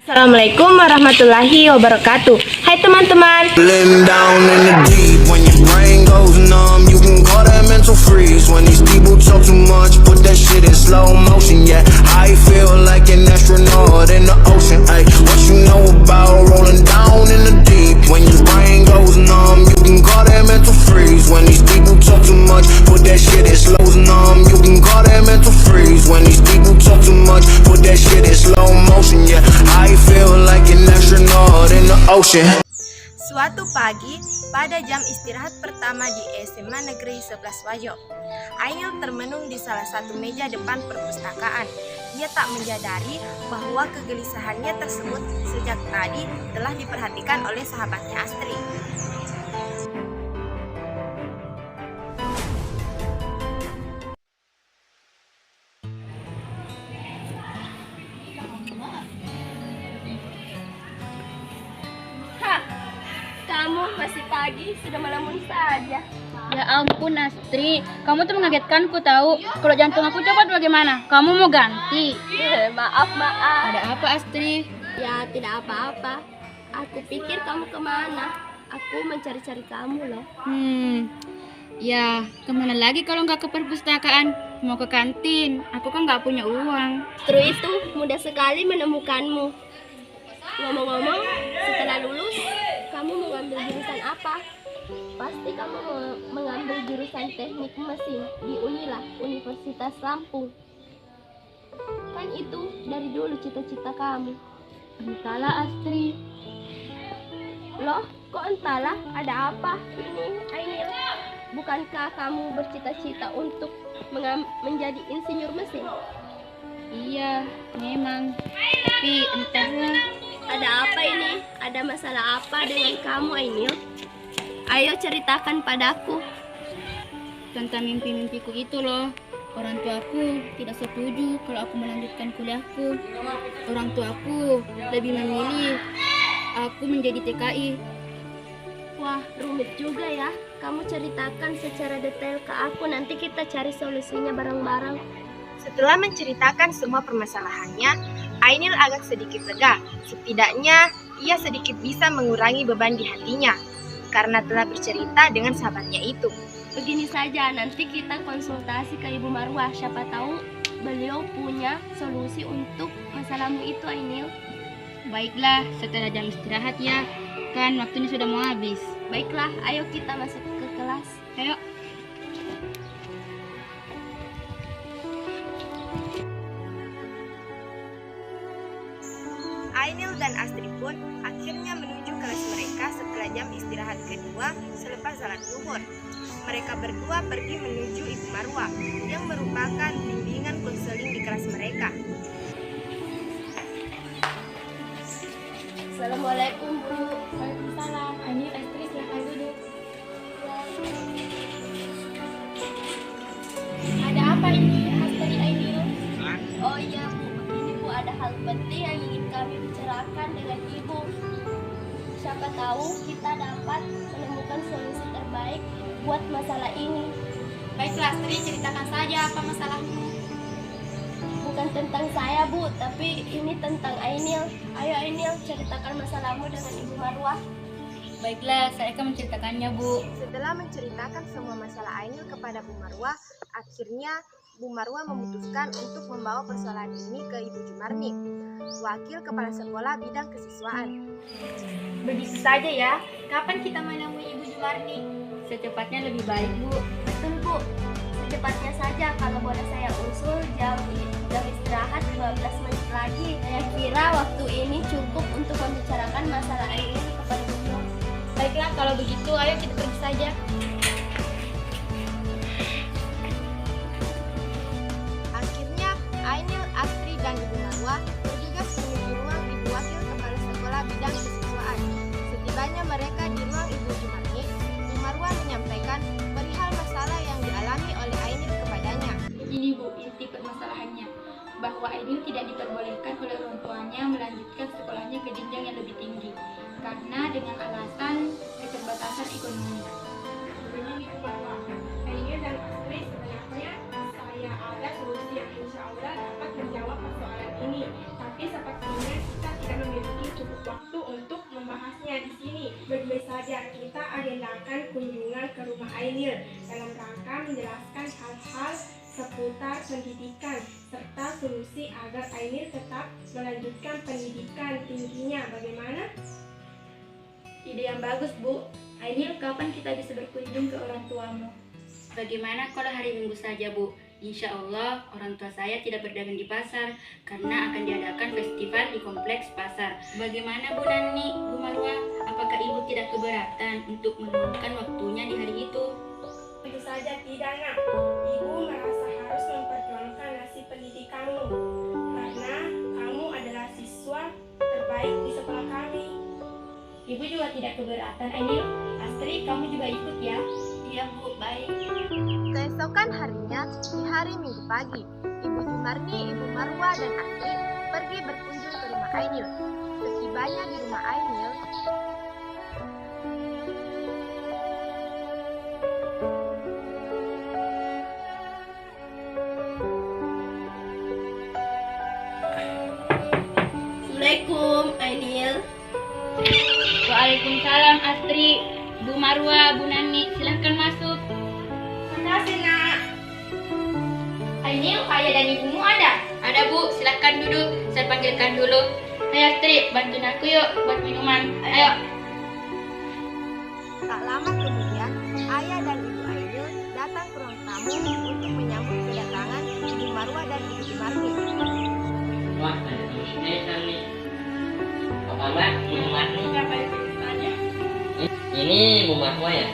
Assalamualaikum warahmatullahi wabarakatuh. Hai teman-teman. Suatu pagi, pada jam istirahat pertama di SMA Negeri 11 Wajo, Ainil termenung di salah satu meja depan perpustakaan. Ia tak menyadari bahwa kegelisahannya tersebut sejak tadi telah diperhatikan oleh sahabatnya Astri. Kamu masih pagi, sudah melamun saja. Ya ampun Astri, kamu tuh mengagetkanku tahu. Kalau jantung aku copot bagaimana? Kamu mau ganti? Maaf. Ada apa Astri? Ya tidak apa-apa. Aku pikir kamu kemana? Aku mencari-cari kamu loh. Ya kemana lagi kalau nggak ke perpustakaan? Mau ke kantin. Aku kan nggak punya uang. Terus itu mudah sekali menemukanmu. Ngomong-ngomong, setelah lulus, kamu mau ngambil jurusan apa? Pasti kamu mau mengambil jurusan teknik mesin di Unila, Universitas Lampung. Kan itu dari dulu cita-cita kamu. Entahlah Astri. Loh, kok entahlah? Ada apa ini, Ainil? Bukankah kamu bercita-cita untuk menjadi insinyur mesin? Iya, memang. Tapi entahlah. Ada apa ini? Ada masalah apa dengan kamu, Ainil? Ayo ceritakan padaku. Tentang mimpi-mimpiku itu loh. Orang tuaku tidak setuju kalau aku melanjutkan kuliahku. Orang tuaku lebih memilih aku menjadi TKI. Wah, rumit juga ya. Kamu ceritakan secara detail ke aku, nanti kita cari solusinya bareng-bareng. Setelah menceritakan semua permasalahannya, Ainil agak sedikit lega. Setidaknya ia sedikit bisa mengurangi beban di hatinya karena telah bercerita dengan sahabatnya itu. Begini saja, nanti kita konsultasi ke Ibu Marwah. Siapa tahu beliau punya solusi untuk masalahmu itu, Ainil. Baiklah, setelah jam istirahat ya. Kan waktunya sudah mau habis. Baiklah, ayo kita masuk ke kelas. Ayo. Ainil dan Astri pun akhirnya menuju kelas mereka setelah jam istirahat kedua selepas salat zuhur. Mereka berdua pergi menuju Ibu Marwah yang merupakan bimbingan konseling di kelas mereka. Assalamualaikum, Bu. Waalaikumsalam. Ainil, Astri, silakan duduk. Ada apa ini, Astri, Ainil? Oh iya, Bu. Begini, Bu, ada hal penting yang ingin kami bicarakan dengan Ibu. Siapa tahu kita dapat menemukan solusi terbaik buat masalah ini. Baiklah, Astri, ceritakan saja apa masalahmu. Bukan tentang saya, Bu, tapi ini tentang Ainil. Ayo Ainil, ceritakan masalahmu dengan Ibu Marwah. Baiklah, saya akan menceritakannya, Bu. Setelah menceritakan semua masalah Ainil kepada Bu Marwah, akhirnya Bu Marwah memutuskan untuk membawa persoalan ini ke Ibu Jumarni, wakil kepala sekolah bidang kesiswaan. Begitu saja ya. Kapan kita menemui Ibu Jumarni? Secepatnya lebih baik, Bu. Betul, Bu. Secepatnya saja. Kalau boleh saya usul jam istirahat 15 menit lagi. Saya kira waktu ini cukup untuk membicarakan masalah ini kepada beliau. Baiklah, kalau begitu ayo kita pergi saja. Akhirnya Ainil, Astri, dan Ibu Marwah bergegas menuju ruang Ibu Wakil Kepala Sekolah Bidang Kesiswaan. Setibanya mereka di ruang Ibu Jumarni, Bu Marwah menyampaikan perihal masalah yang dialami oleh Ainil kepadanya. Begini Bu, inti permasalahannya bahwa Ainil tidak diperbolehkan oleh orang tuanya melanjutkan sekolahnya ke jenjang yang lebih tinggi karena dengan alasan keterbatasan ekonomi. Ainil dan Astri Boleh saja kita agendakan kunjungan ke rumah Ainil dalam rangka menjelaskan hal-hal seputar pendidikan serta solusi agar Ainil tetap melanjutkan pendidikan tingginya. Bagaimana? Ide yang bagus, Bu. Ainil, kapan kita bisa berkunjung ke orang tuamu? Bagaimana kalau hari Minggu saja, Bu? Insya Allah orang tua saya tidak berdagang di pasar karena akan diadakan festival di kompleks pasar. Bagaimana Bu Nani, Bu Marwa? Apakah Ibu tidak keberatan untuk meluangkan waktunya di hari itu? Tentu saja tidak, Nak. Ibu merasa harus memperjuangkan nasib pendidikanmu karena kamu adalah siswa terbaik di sekolah kami. Ibu juga tidak keberatan, Ainil. Astri, kamu juga ikut ya? Iya, Bu, baik. Keesokan harinya, di hari Minggu pagi, Ibu Jumarni, Ibu Marwa, dan Astri pergi berkunjung ke rumah Ainil. Setibanya di rumah Ainil, Assalamualaikum, Ainil. Waalaikumsalam, Astri. Bu Marwa, Bu Nani, silahkan masuk. makasih, Nak. Ainil, ayah dan ibumu ada? Ada, Bu, silahkan duduk. Saya panggilkan dulu. Ayo, Astri, bantuin aku yuk buat minuman. Ayo. Tak lama kemudian, ayah dan ibu Ainil datang ke ruang tamu untuk menyambut kedatangan Ibu Marwa dan Ibu Jumarni. Wah, ada tulis spesial nih. Apa kabar, Bu Marni? Siapa itu tanya? Ini Bu Marwa ya?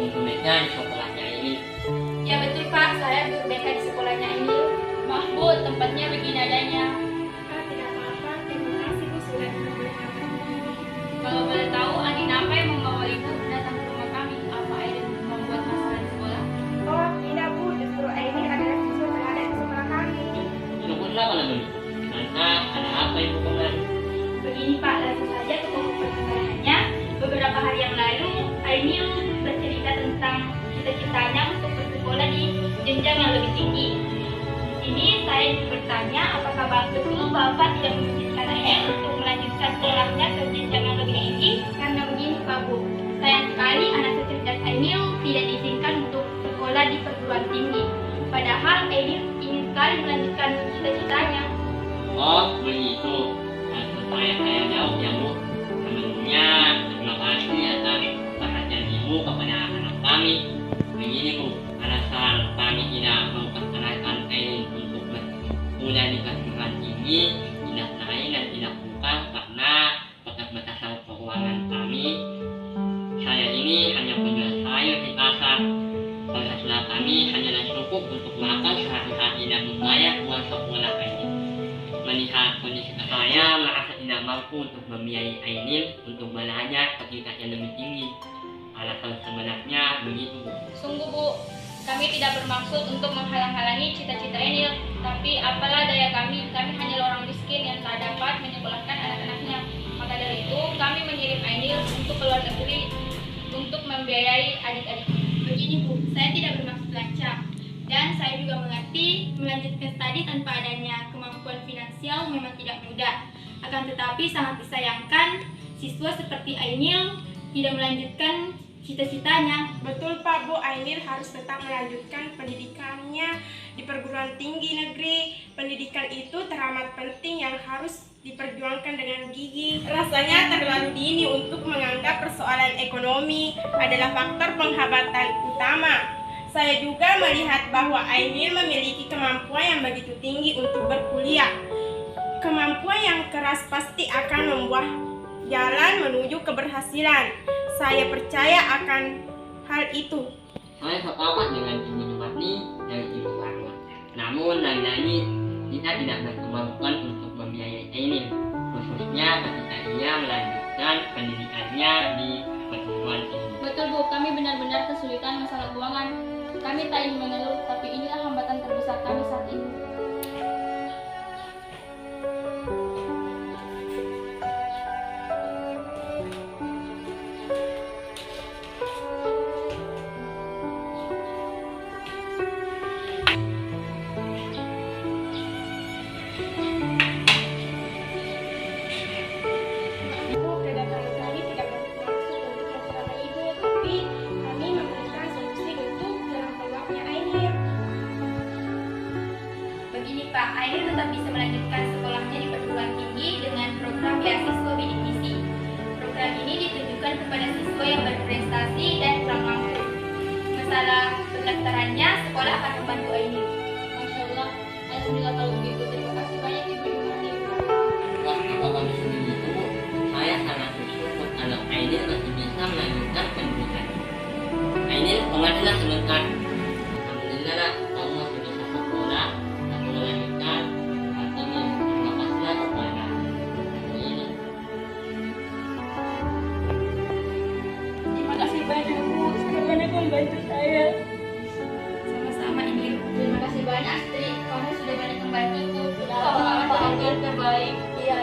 Guru BK di sekolahnya ini. Ya betul, Pak, saya guru BK di sekolahnya ini. Maaf, Bu, tempatnya begini adanya. Tidak apa-apa, terima kasih Bu sudah memberitahu. Kalau boleh tahu, angin apa yang membawa Ibu datang ke rumah kami? Apa ada membuat masalah di sekolah? Oh tidak Bu, justru Ainil adalah siswa terhadap di sekolah kami. Syukurlah kalau begitu. Lantas, ada apa Ibu kemarin? Begini, Pak, langsung saja ke pokok permasalahannya. Beberapa hari yang lalu, Ainil bercerita tentang cita-citanya untuk bersekolah di jenjang yang lebih tinggi. Di sini saya bertanya, apakah betul Bapak tidak mengizinkan Ainil untuk melanjutkan sekolahnya ke jenjang yang lebih tinggi? Karena begini, Pak Bu, sayang sekali anak secerdas Ainil tidak diizinkan untuk sekolah di perguruan tinggi. Padahal Ainil ingin sekali melanjutkan cita-citanya. Oh, begitu. Langsung saya jawab ya Bu. Sebelumnya, terima kasih atas perhatian Ibu kepada anak kami. Begini Bu, alasan kami tidak memperkenalkan Ainil untuk bersekolah di perguruan tinggi tidak lain dan tidak bukan karena keterbatasan keuangan kami. Saya ini hanya penjual sayur di pasar. Penghasilan kami hanyalah cukup untuk makan sehari-hari dan membayar uang sekolah Ainil. Melihat kondisi saya merasa tidak mampu untuk membiayai Ainil untuk belajar ke tingkat yang lebih tinggi. Alasan sebenarnya begitu Bu. Sungguh Bu, kami tidak bermaksud untuk menghalang-halangi cita-cita Ainil, tapi apalah daya kami hanyalah orang miskin yang tak dapat menyekolahkan anak-anaknya. Maka dari itu, kami mengirim Ainil untuk keluar negeri untuk membiayai adik-adik. Begini Bu, saya tidak bermaksud lancang, dan saya juga mengerti melanjutkan studi tanpa adanya kemampuan finansial memang tidak mudah. Akan tetapi sangat disayangkan siswa seperti Ainil tidak melanjutkan cita-citanya. Betul Pak Bu, Ainil harus tetap melanjutkan pendidikannya di perguruan tinggi negeri. Pendidikan itu teramat penting yang harus diperjuangkan dengan gigih. Rasanya terlalu dini untuk menganggap persoalan ekonomi adalah faktor penghambatan utama. Saya juga melihat bahwa Ainil memiliki kemampuan yang begitu tinggi untuk berkuliah. Kemampuan yang keras pasti akan membuat jalan menuju keberhasilan. Saya percaya akan hal itu. Saya sepakat dengan Ibu Jumarni dan Ibu Marwa. Namun lagi-lagi kita tidak berkemampuan untuk membiayai Ainil, khususnya ketika ia melanjutkan pendidikannya di perguruan tinggi. Betul Bu, kami benar-benar kesulitan masalah keuangan. Kami tak ingin mengeluh, tapi inilah hambatan terbesar kami saat ini. Bu, kedatangan kami tidak bermaksud untuk Ainil tetap bisa melanjutkan sekolahnya di perguruan tinggi dengan program beasiswa bidik misi. Program ini ditujukan kepada siswa yang berprestasi dan kurang mampu. Masalah pendaftarannya, sekolah akan membantu Ainil. Masya Allah, alhamdulillah kalau begitu. Terima kasih banyak Ibu Jumani. Wah, apa bagus begitu, Bu? Saya sangat bersyukur kalau Ainil masih bisa melanjutkan pendidikan. Ainil, pengadillah sebentar. Alhamdulillah lah, kamu masih bisa sekolah dan melanjutkan hati ini. Terima kasihlah kepada Ainil. Terima kasih banyak Bu, sudah banyak membantu saya. Sama-sama Ainil. Terima kasih banyak Astri, kamu sudah banyak membantuku. Sama-sama, Aku yang terbaik. Iya,